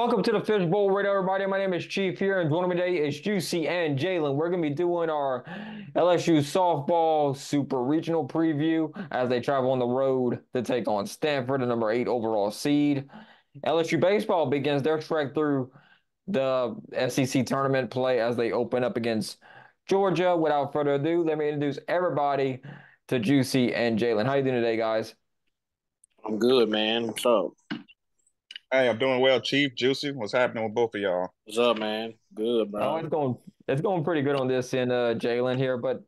Welcome to the Fishbowl Radio, everybody. My name is Chief here, and joining me today is Juicy and Jalen. We're going to be doing our LSU Softball Super Regional preview as they travel on the road to take on Stanford, the number 8 overall seed. LSU Baseball begins their trek through the SEC tournament play as they open up against Georgia. Without further ado, let me introduce everybody to Juicy and Jalen. How you doing today, guys? I'm good, man. What's up? Hey, I'm doing well, Chief. Juicy. What's happening with both of y'all? What's up, man? Good, Oh, bro. it's going pretty good on this end, Jalen here. But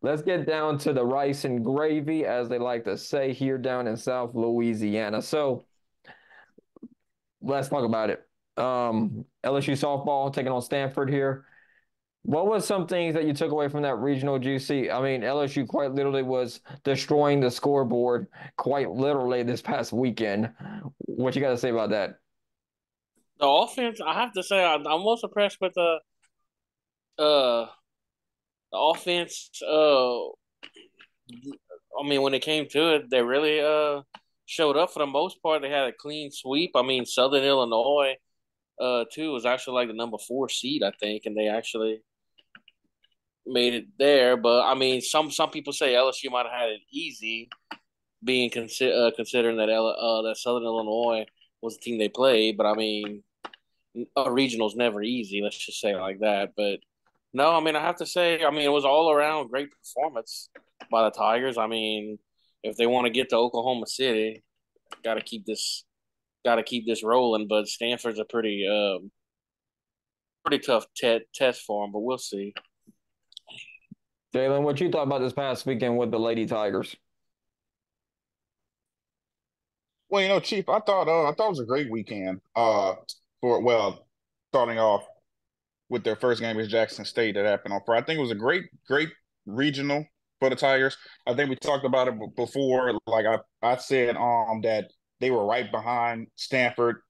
let's get down to the rice and gravy, as they like to say here down in South Louisiana. So let's talk about it. LSU softball taking on Stanford here. What was some things that you took away from that regional, Juicy? I mean, LSU quite literally was destroying the scoreboard quite literally this past weekend. What you got to say about that? The offense, I have to say, I'm most impressed with uh the offense. I mean, when it came to it, they really showed up for the most part. They had a clean sweep. I mean, Southern Illinois too was actually like the number 4 seed, I think, and they actually made it there. But I mean, some people say LSU might have had it easy, being considering that that Southern Illinois was the team they played. But I mean, a regional's never easy. Let's just say it like that. But no, I mean, I have to say, I mean, it was all around great performance by the Tigers. I mean, if they want to get to Oklahoma City, got to keep this, got to keep this rolling. But Stanford's a pretty tough test for them. But we'll see. Jalen, what you thought about this past weekend with the Lady Tigers? Well, Chief, I thought it was a great weekend. Starting off with their first game against Jackson State that happened on Friday. I think it was a great regional for the Tigers. I think we talked about it before. Like I said, that they were right behind Stanford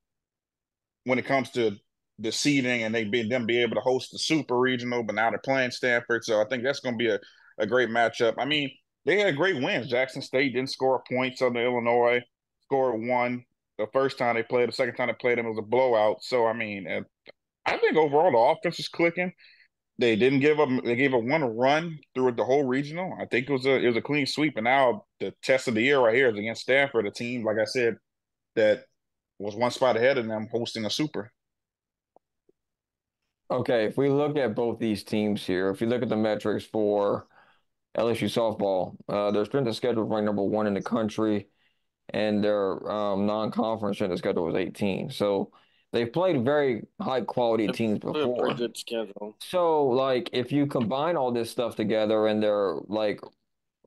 when it comes to the seeding, and be able to host the Super Regional, but now they're playing Stanford, so I think that's going to be a great matchup. I mean, they had great wins. Jackson State didn't score a point. Southern Illinois scored one the first time they played. The second time they played them, it was a blowout. So I mean, I think overall the offense is clicking. They didn't give up. They gave up one run through the whole regional. I think it was a clean sweep. And now the test of the year right here is against Stanford, a team, like I said, that was one spot ahead of them hosting a Super. Okay, if we look at both these teams here, if you look at the metrics for LSU softball, their strength of schedule is ranked number 1 in the country, and their non-conference strength of schedule was 18. So they've played very high quality teams They're a pretty before. good schedule. So like if you combine all this stuff together and their like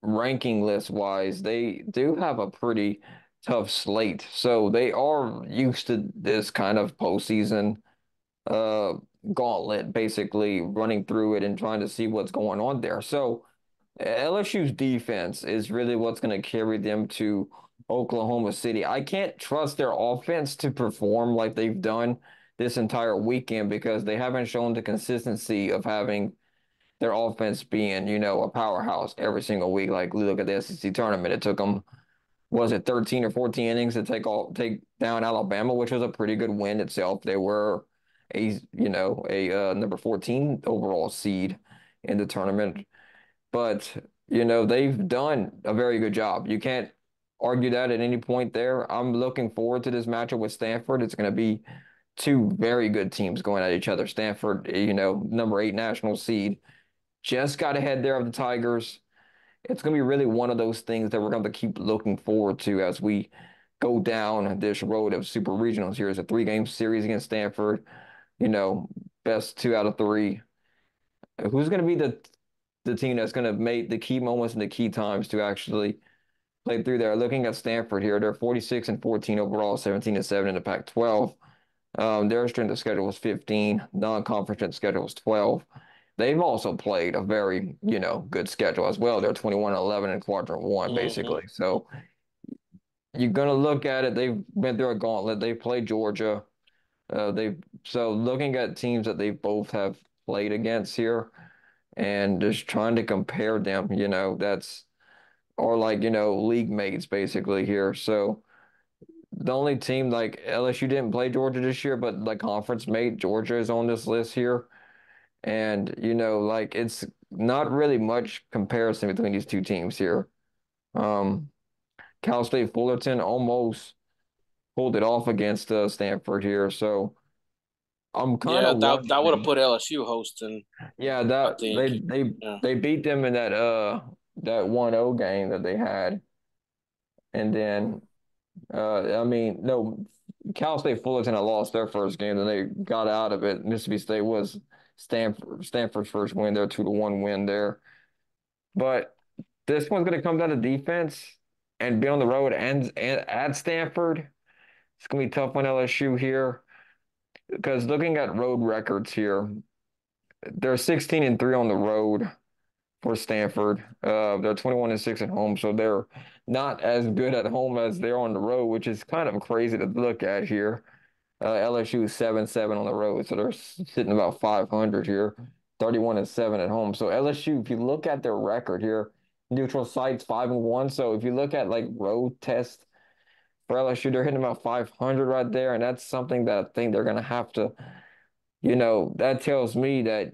ranking list wise, they do have a pretty tough slate. So they are used to this kind of postseason uh gauntlet, basically running through it and trying to see what's going on there. So LSU's defense is really what's going to carry them to Oklahoma City. I can't trust their offense to perform like they've done this entire weekend because they haven't shown the consistency of having their offense being, a powerhouse every single week. Like we look at the SEC tournament, it took them, was it 13 or 14 innings to take down Alabama, which was a pretty good win itself. They were a number 14 overall seed in the tournament. But, they've done a very good job. You can't argue that at any point there. I'm looking forward to this matchup with Stanford. It's going to be two very good teams going at each other. Stanford, number 8 national seed, just got ahead there of the Tigers. It's going to be really one of those things that we're going to keep looking forward to as we go down this road of super regionals. Here is a 3-game series against Stanford, you know, best 2 out of 3. Who's going to be the team that's going to make the key moments and the key times to actually play through there? Looking at Stanford here, they're 46 and 14 overall, 17 and 7 in the Pac-12. Their strength of schedule was 15. Non-conference strength of schedule was 12. They've also played a very, good schedule as well. They're 21 and 11 in quadrant one, Hmm. basically. So you're going to look at it. They've been through a gauntlet. They played Georgia. So looking at teams that they both have played against here and just trying to compare them, that's or like, league mates basically here. So the only team like LSU didn't play Georgia this year, but like conference mate Georgia is on this list here. And like it's not really much comparison between these two teams here. Um, Cal State Fullerton almost pulled it off against Stanford here, so I'm kind Yeah, of that would have wondering. put LSU hosting, Yeah, I that think. Yeah. they beat them in that 1-0 game that they had, and then I mean no, Cal State Fullerton had lost their first game, then they got out of it. Mississippi State was Stanford's first win, their 2-1 win there, but this one's going to come down to defense and be on the road and at Stanford. It's going to be tough on LSU here because looking at road records here, they're 16-3 on the road for Stanford. They're 21-6 at home, so they're not as good at home as they're on the road, which is kind of crazy to look at here. LSU is 7-7 on the road, so they're sitting about 500 here, 31-7 at home. So LSU, if you look at their record here, neutral sites 5-1. So if you look at like road tests for LSU, they're hitting about 500 right there, and that's something that I think they're gonna have to. That tells me that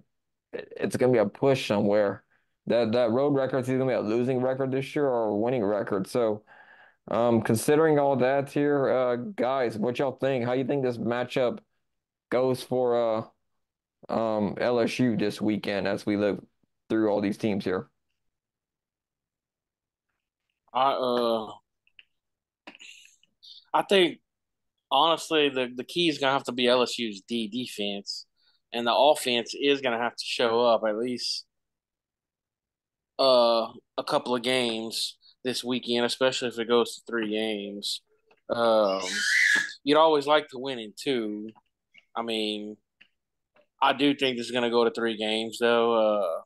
it's gonna be a push somewhere. That road record is either gonna be a losing record this year or a winning record. So, considering all that here, guys, what y'all think? How you think this matchup goes for LSU this weekend as we live through all these teams here? I uh I think honestly the key is gonna have to be LSU's defense, and the offense is gonna have to show up at least a couple of games this weekend, especially if it goes to 3 games. Um, you'd always like to win in two. I mean, I do think this is going to go to 3 games, though.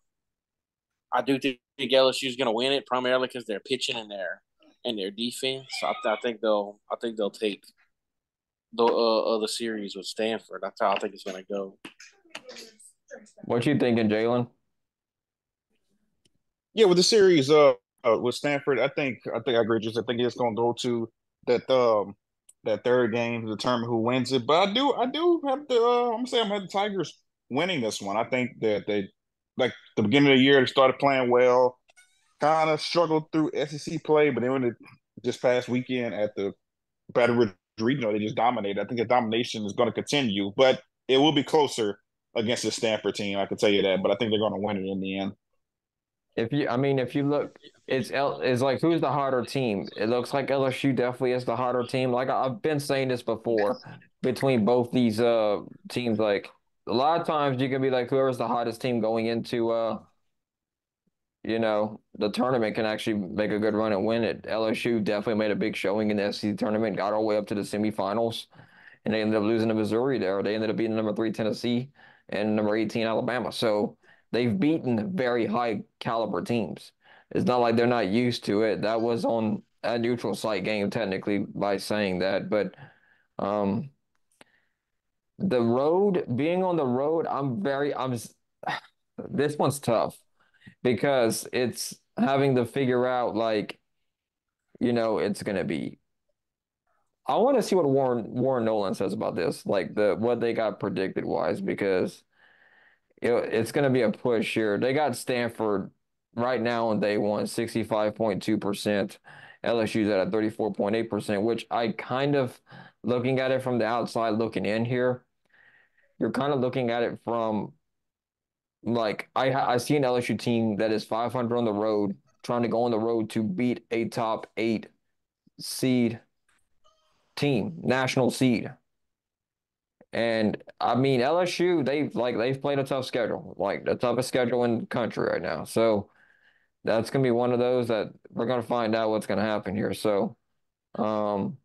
I do think LSU is going to win it primarily because they're pitching and their defense. I think they'll take the series with Stanford. That's how I think it's going to go. What you thinking, Jalen? Yeah, with the series with Stanford, I agree. Just I think it's gonna go to that that third game to determine who wins it. But I do have the I'm gonna say I'm at the Tigers winning this one. I think that they like the beginning of the year they started playing well, kind of struggled through SEC play, but then when it this past weekend at the Baton Rouge Regional, they just dominated. I think the domination is going to continue, but it will be closer against the Stanford team. I can tell you that, but I think they're going to win it in the end. I mean, if you look, it's like who's the harder team? It looks like LSU definitely is the harder team. Like I've been saying this before between both these teams. Like a lot of times you can be like whoever's the hottest team going into the tournament can actually make a good run and win it. LSU definitely made a big showing in the SEC tournament, got all the way up to the semifinals, and they ended up losing to Missouri there. They ended up beating number 3 Tennessee and number 18 Alabama. So they've beaten very high caliber teams. It's not like they're not used to it. That was on a neutral site game, technically, by saying that. But um, the road, being on the road, this one's tough because it's having to figure out like, it's gonna be. I want to see what Warren Nolan says about this, like what they got predicted wise, because it's gonna be a push here. They got Stanford right now on day one, 65.2%. LSU's at a 34.8%, which I kind of looking at it from the outside looking in here, you're kind of looking at it from like I see an LSU team that is 500 on the road, trying to go on the road to beat a top 8 seed team, national seed. And I mean LSU, they've played a tough schedule, like the toughest schedule in the country right now. So that's gonna be one of those that we're gonna find out what's gonna happen here. So um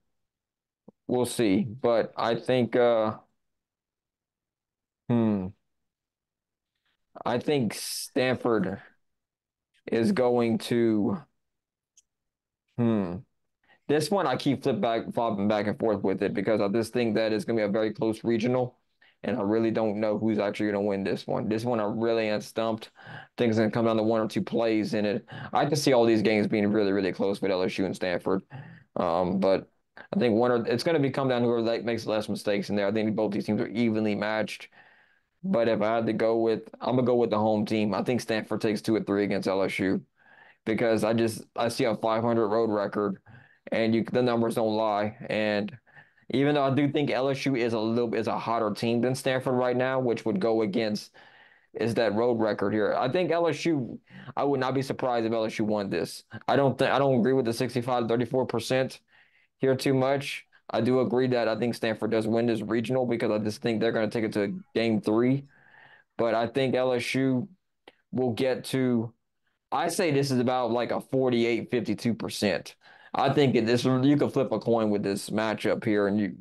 we'll see. But I think hmm I think Stanford is going to hmm this one I keep flopping back and forth with it because I just think that it's gonna be a very close regional, and I really don't know who's actually gonna win this one. This one I really am stumped. I think it's gonna come down to one or two plays in it. I can see all these games being really, really close with LSU and Stanford. But I think it's going to be come down to whoever makes less mistakes in there. I think both these teams are evenly matched. But if I had to go with, I'm gonna go with the home team. I think Stanford takes 2 or 3 against LSU because I see a 500 road record, and the numbers don't lie. And even though I do think LSU is a hotter team than Stanford right now, which would go against is that road record here. I think LSU. I would not be surprised if LSU won this. I don't agree with the 65-34% here too much. I do agree that I think Stanford does win this regional because I just think they're going to take it to game 3. But I think LSU will get to, I say this is about like a 48-52%. I think this you could flip a coin with this matchup here and you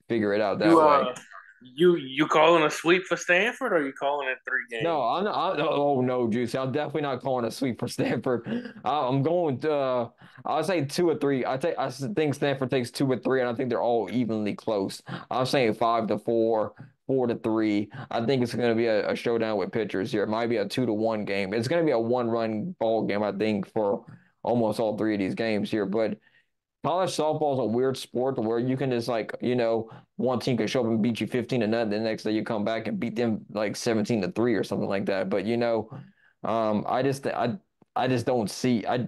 figure it out You that way. you calling a sweep for Stanford, or you calling it 3 games? No, I'm not. Oh no, Juicy. I'm definitely not calling a sweep for Stanford. I'm going to. I'll say 2 or 3. I think Stanford takes 2 or 3, and I think they're all evenly close. I'm saying 5-4, 4-3. I think it's going to be a showdown with pitchers here. It might be a 2-1 game. It's going to be a one-run ball game, I think, for almost all 3 of these games here. But college softball is a weird sport where you can just like, one team can show up and beat you 15-0. The next day you come back and beat them like 17-3 or something like that. But I just don't see I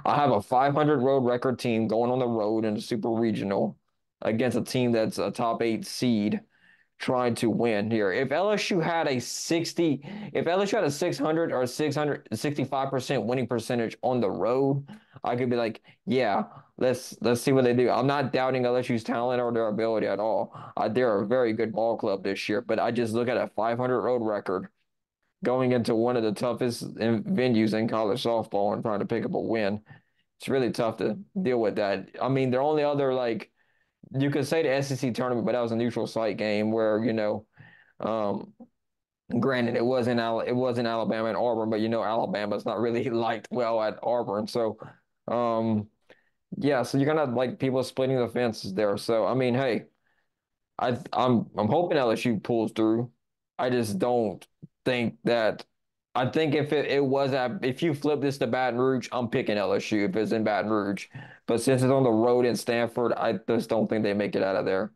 have a 500 road record team going on the road in a super regional against a team that's a top 8 seed trying to win here. If LSU had a 600 or 665% winning percentage on the road, I could be like, yeah, let's see what they do. I'm not doubting LSU's talent or their ability at all. They're a very good ball club this year, but I just look at a 500 road record going into one of the toughest venues in college softball and trying to pick up a win. It's really tough to deal with that. I mean, their only other like you could say the SEC tournament, but that was a neutral site game where, um, granted it wasn't Alabama and Auburn, but Alabama's not really liked well at Auburn. So um yeah, so you're gonna have like people splitting the fences there. So I mean, hey, I'm hoping LSU pulls through. I just don't think that I think if you flip this to Baton Rouge, I'm picking LSU if it's in Baton Rouge. But since it's on the road in Stanford, I just don't think they make it out of there.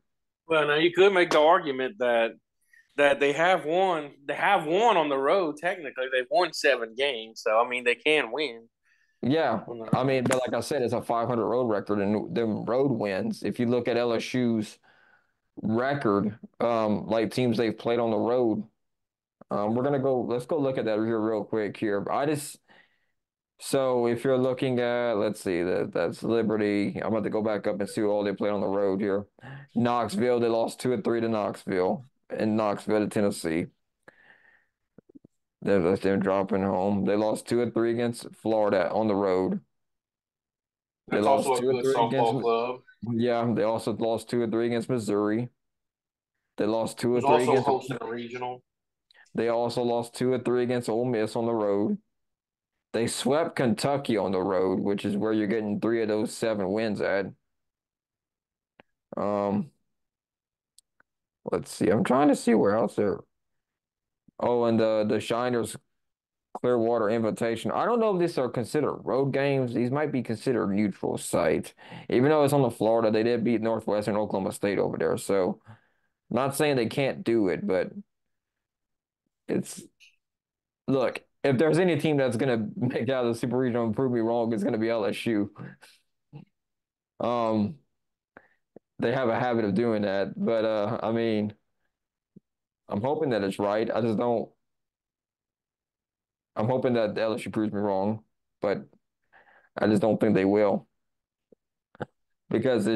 Well, now you could make the argument that they have won. They have won on the road. Technically, they've won 7 games, so I mean they can win Yeah, on the I road. mean, but like I said, it's a 500 road record, and them road wins. If you look at LSU's record, like teams they've played on the road, let's go look at that here real quick here. So if you're looking at, let's see, that's Liberty. I'm about to go back up and see who all they played on the road here. Knoxville, they lost 2-3 to Knoxville, and Knoxville to Tennessee. That's them dropping home. They lost 2-3 against Florida on the road. They That's lost also a two or good three against, softball club. yeah, they also lost 2-3 against Missouri. They lost two or Who's three also against, hosting a regional. they also lost 2-3 against Ole Miss on the road. They swept Kentucky on the road, which is where you're getting 3 of those 7 wins at. Um, let's see. I'm trying to see where else they're. Oh, and the Shiners Clearwater Invitation. I don't know if these are considered road games. These might be considered neutral site. Even though it's on the Florida, they did beat Northwestern Oklahoma State over there. So not saying they can't do it, but it's look, if there's any team that's gonna make it out of the Super Regional and prove me wrong, it's gonna be LSU. Um, they have a habit of doing that, but I mean, I'm hoping that it's right. I just don't. I'm hoping that LSU proves me wrong, but I just don't think they will because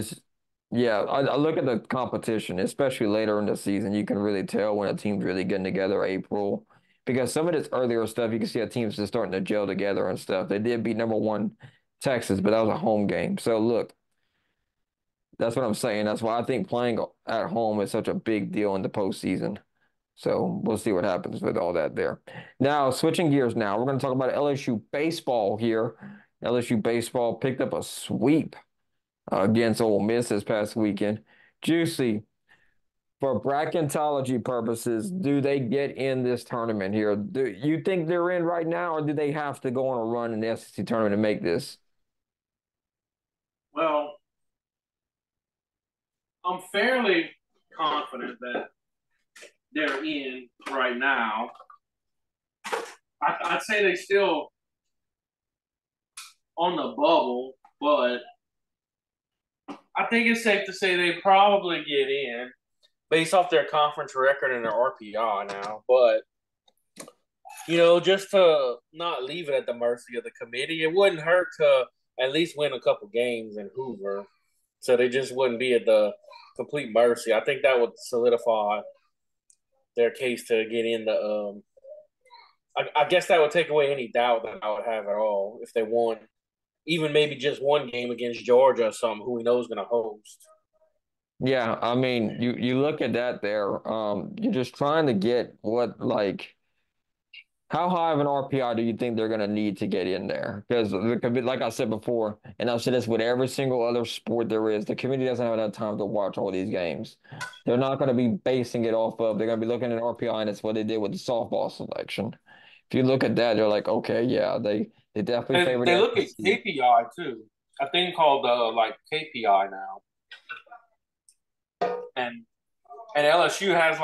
yeah. I look at the competition, especially later in the season. You can really tell when a team's really getting together April because some of this earlier stuff you can see a team's just starting to gel together and stuff. They did beat number one Texas, but that was a home game. So look, that's what I'm saying. That's why I think playing at home is such a big deal in the postseason. So we'll see what happens with all that there. Now, switching gears now, we're going to talk about LSU baseball here. LSU baseball picked up a sweep against Ole Miss this past weekend. Juicy, for bracketology purposes, do they get in this tournament here? Do you think they're in right now, or do they have to go on a run in the SEC tournament to make this? Well, I'm fairly confident that they're in right now. I'd say they still on the bubble, but I think it's safe to say they probably get in based off their conference record and their RPI now. But just to not leave it at the mercy of the committee, it wouldn't hurt to at least win a couple games in Hoover, so they just wouldn't be at the complete mercy. I think that would solidify their case to get in the. I guess that would take away any doubt that I would have at all if they won, even maybe just one game against Georgia or something, who we know is going to host. Yeah, I mean, you look at that there. You're just trying to get how high of an RPI do you think they're going to need to get in there? Because like I said before, and I've said this with every single other sport there is, the committee doesn't have enough time to watch all these games. They're not going to be basing it off of. They're going to be looking at RPI, and it's what they did with the softball selection. If you look at that, they're like, okay, yeah, they definitely And favor they the look at SEC. KPI too, a thing called KPI now, and LSU has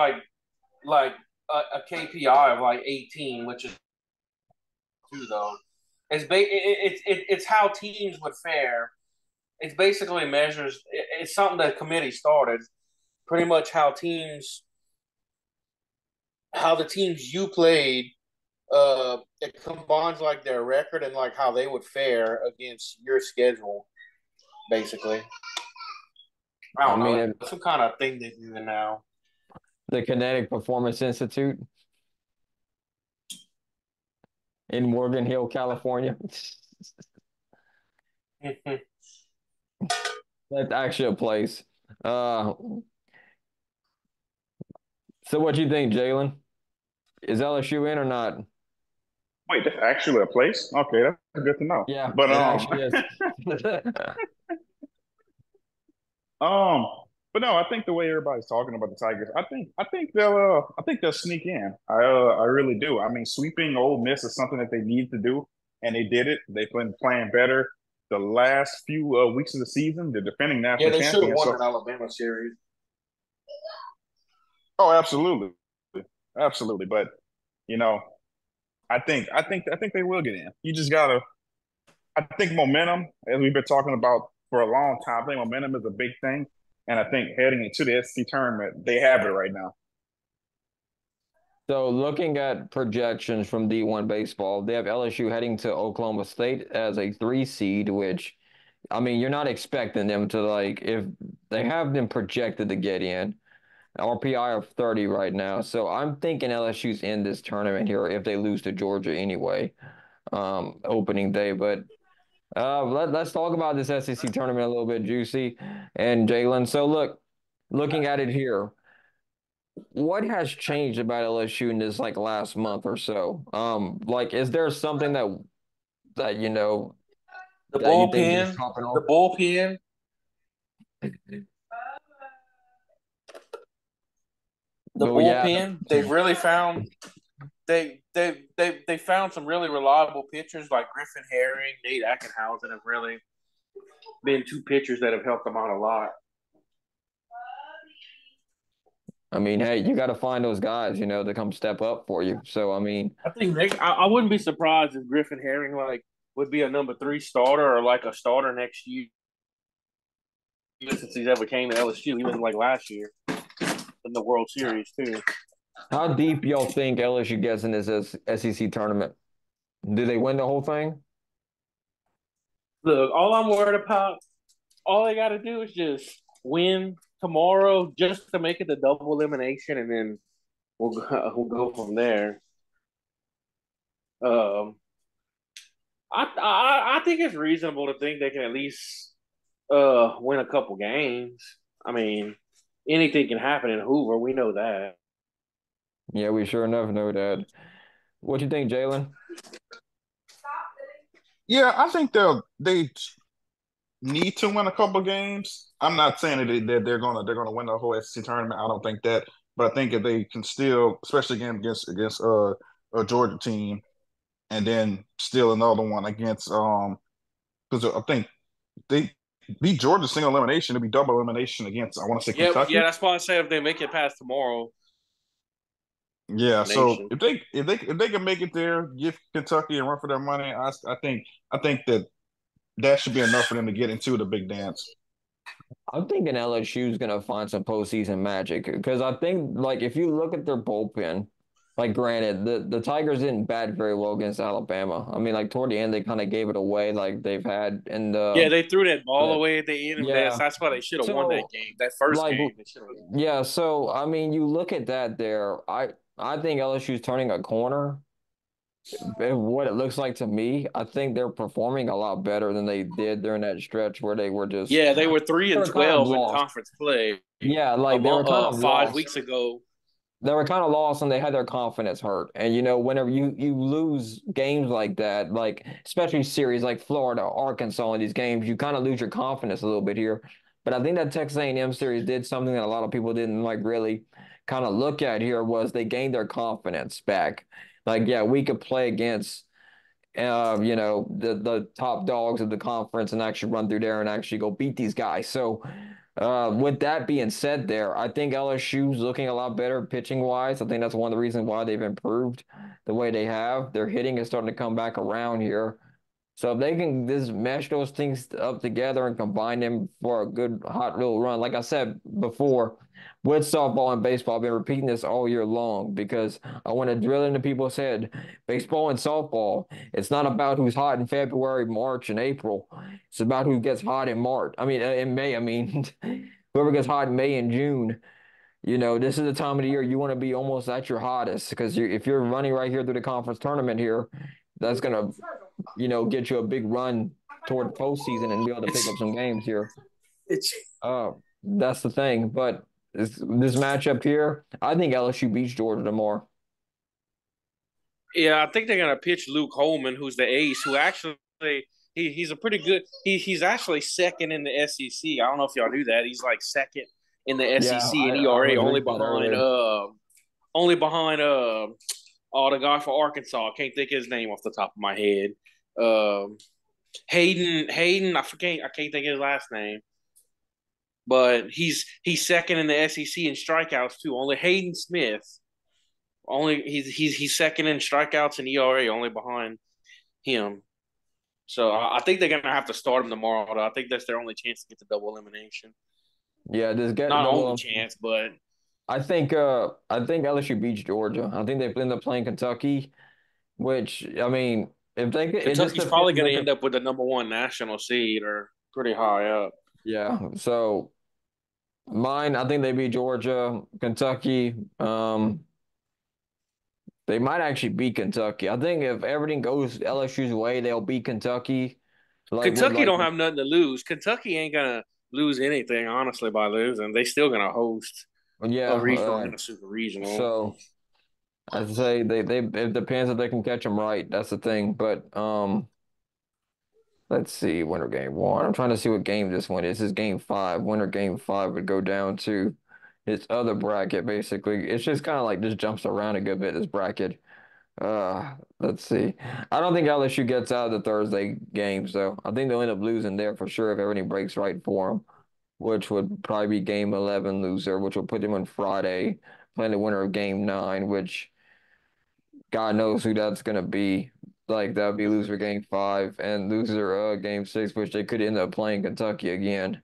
like a KPI of like 18, which is two though. It's how teams would fare. It's basically measures. It's something that the committee started. Pretty much how the teams you played. It combines like their record and like how they would fare against your schedule. Basically, I I don't mean, know. That's some kind of thing they do now. the Kinetic Performance Institute in Morgan Hill, California. That's actually a place. Uh, so what do you think, Jalen? Is LSU in or not? Wait, that's actually a place? Okay, that's good to know. Yeah, But it actually is. um, but no, I think the way everybody's talking about the Tigers, I think they'll sneak in. I really do. I mean, sweeping Ole Miss is something that they need to do, and they did it. They've been playing better the last few weeks of the season. They're defending Yeah, national they should have champions. won So, that Alabama series. oh, absolutely, absolutely. But you know, I think they will get in. You just gotta. I think momentum, as we've been talking about for a long time, I think momentum is a big thing. And I think heading into the SEC tournament, they have it right now. So looking at projections from D1 baseball, they have LSU heading to Oklahoma State as a 3 seed, which I mean, you're not expecting them to if they have them projected to get in. RPI of 30 right now. So I'm thinking LSU's in this tournament here if they lose to Georgia anyway, opening day. But let's talk about this SEC tournament a little bit, Juicy and Jalen. So looking at it here, what has changed about LSU in this last month or so? Is there something that The that you think they're bullpen, dropping the off? bullpen, the Well, yeah, bullpen. They've really found they found some really reliable pitchers like Griffin Herring, Nate Ackenhausen have really been two pitchers that have helped them out a lot. I mean, hey, you got to find those guys, to come step up for you. So, I mean, I wouldn't be surprised if Griffin Herring would be a number 3 starter or like a starter next year since he's ever came to LSU, even like last year in the World Series too. how deep y'all think LSU gets in this SEC tournament? Do they win the whole thing? Look, all I'm worried about, all they got to do is just win tomorrow, just to make it the double elimination, and then we'll go from there. Um, I think it's reasonable to think they can at least win a couple games. I mean, anything can happen in Hoover. We know that. Yeah, we sure enough know that. What you think, Jalen? Yeah, I think they need to win a couple games. I'm not saying that they're gonna win the whole SEC tournament. I don't think that, but I think if they can still, especially again against a Georgia team, and then still another one against because I think they beat Georgia single elimination, it'd be double elimination against, I want to say, Yep, yeah, Kentucky. that's why I say if they make it past tomorrow, Yeah, so nation. if they can make it there, give Kentucky and run for their money, I think that should be enough for them to get into the big dance. I'm thinking LSU is gonna find some postseason magic because I think like if you look at their bullpen, like granted the Tigers didn't bat very well against Alabama. I mean like toward the end they kind of gave it away like they've had in Yeah, they threw that ball the away at the end, and yeah. that's why they should have won that So game. That first like game, they should have won. yeah, so I mean you look at that there. I think LSU's turning a corner. What it looks like to me, I think they're performing a lot better than they did during that stretch where they were just Yeah, they were three they and were kind of 12 in lost. conference play Yeah, like they were kind of 5 weeks lost. ago. They were kind of lost and they had their confidence hurt. And you know, whenever you lose games like that, like especially series like Florida, Arkansas in these games, you kind of lose your confidence a little bit here. But I think that Texas A&M series did something that a lot of people didn't like really kind of look at here was they gained their confidence back. Like, yeah, we could play against the top dogs of the conference and actually run through there and actually go beat these guys. So, with that being said, there, I think LSU's looking a lot better pitching wise. I think that's one of the reasons why they've improved the way they have. Their hitting is starting to come back around here. So if they can just mesh those things up together and combine them for a good hot little run, like I said before, with softball and baseball, I've been repeating this all year long because I want to drill into people's head. Baseball and softball, it's not about who's hot in February, March, and April. It's about who gets hot in March. I mean, in May. I mean, whoever gets hot in May and June. You know, this is the time of the year you want to be almost at your hottest because if you're running right here through the conference tournament here, that's gonna get you a big run toward postseason and be able to pick It's up some games here. it's Uh, that's the thing. But this matchup here, I think LSU beats Georgia tomorrow. Yeah, I think they're gonna pitch Luke Holman, who's the ace, who actually he's a pretty good. He's actually second in the SEC. I don't know if y'all knew that. He's like second in the Yeah, SEC in I ERA, was reading that earlier. only behind the guy for Arkansas. I can't think of his name off the top of my head. Um, Hayden. I can't think of his last name. But he's second in the SEC in strikeouts too. Only Hayden Smith. Only he's second in strikeouts and ERA, only behind him. So I think they're gonna have to start him tomorrow. Though. I think that's their only chance to get the double elimination. Yeah, this get Not only double. chance, but I think LSU beats Georgia. I think they end up playing Kentucky, which I mean, if they could, it just Kentucky's probably depends. going They to could, end up with the number one national seed or pretty high up. yeah. So mine, I think they beat Georgia, Kentucky. They might actually beat Kentucky. I think if everything goes LSU's way, they'll beat Kentucky. Like with Kentucky like don't have nothing to lose. Kentucky ain't gonna lose anything, honestly, by losing. They still gonna host yeah. a regional and a super regional. So I'd say they it depends if they can catch them right. That's the thing. But let's see, winner game one. I'm trying to see what game this one is. This is game five. Winner game five would go down to its other bracket, basically. It's just kind of like just jumps around a good bit, this bracket. Let's see. I don't think LSU gets out of the Thursday games, though. I think they'll end up losing there for sure if everything breaks right for them, which would probably be game 11 loser, which will put them on Friday, playing the winner of game nine, which God knows who that's going to be. Like, that would be loser game five and loser game six, which they could end up playing Kentucky again.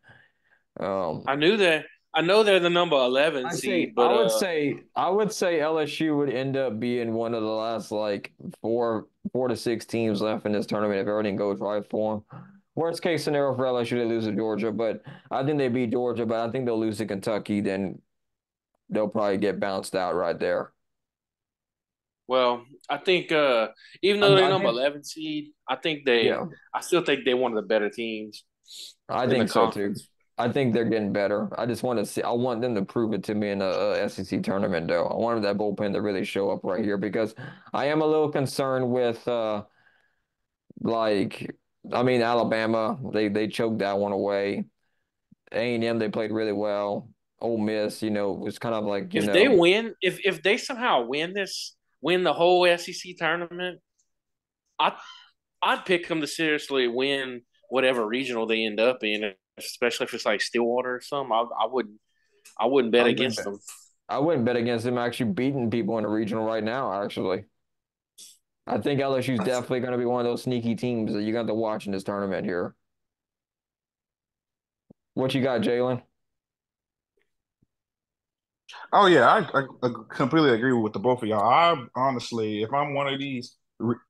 Um, I knew that. I know they're the number 11 I say seed, I but would say I would say LSU would end up being one of the last like four to six teams left in this tournament if everything goes right for them. Worst case scenario for LSU, they lose to Georgia, but I think they beat Georgia, but I think they'll lose to Kentucky, then they'll probably get bounced out right there. well, I think even though they're I number think 11 seed, yeah, I still think they're one of the better teams I in the think so too. conference. I think they're getting better. I just want to see. I want them to prove it to me in the SEC tournament, though. I wanted that bullpen to really show up right here because I am a little concerned with like, I mean, Alabama, they choked that one away. A&M, they played really well. Ole Miss, was kind of like, If they win, if they somehow win the whole SEC tournament, I I'd pick them to seriously win whatever regional they end up in especially if it's like Stillwater or something. I wouldn't bet I wouldn't against bet. them. I wouldn't bet against them actually beating people in the regional right now, actually. I think LSU is definitely going to be one of those sneaky teams that you're going to have to watch in this tournament here. What you got, Jalen? Oh yeah, I completely agree with the both of y'all. I honestly, if I'm one of these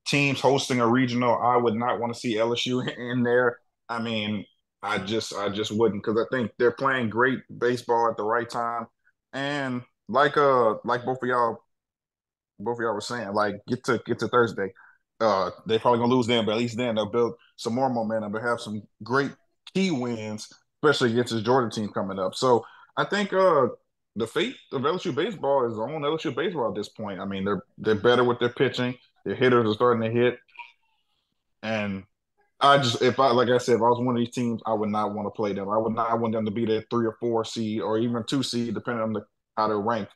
teams hosting a regional, I would not want to see LSU in there. I mean, I just wouldn't because I think they're playing great baseball at the right time, and like both of y'all were saying, like get to Thursday. They're probably gonna lose then, but at least then they'll build some more momentum. They have some great key wins, especially against this Georgia team coming up. So I think the fate of LSU baseball is on LSU baseball at this point. I mean, they're better with their pitching. Their hitters are starting to hit, and I just if I like I said, if I was one of these teams, I would not want to play them. I would not want them to be the 3 or 4 seed or even 2 seed, depending on how they rank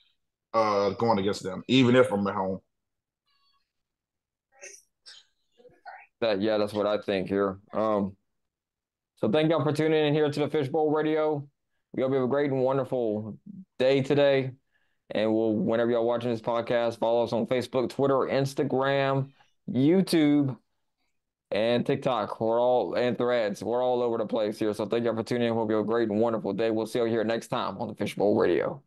going against them, even if I'm at home. Yeah, that's what I think here. So thank y'all for tuning in here to the Fishbowl Radio. We hope you have a great and wonderful day today. And whenever y'all watching this podcast, follow us on Facebook, Twitter, Instagram, YouTube, and TikTok. And Threads. We're all over the place here. So thank y'all for tuning in. Hope you have a great and wonderful day. We'll see you here next time on the Fishbowl Radio.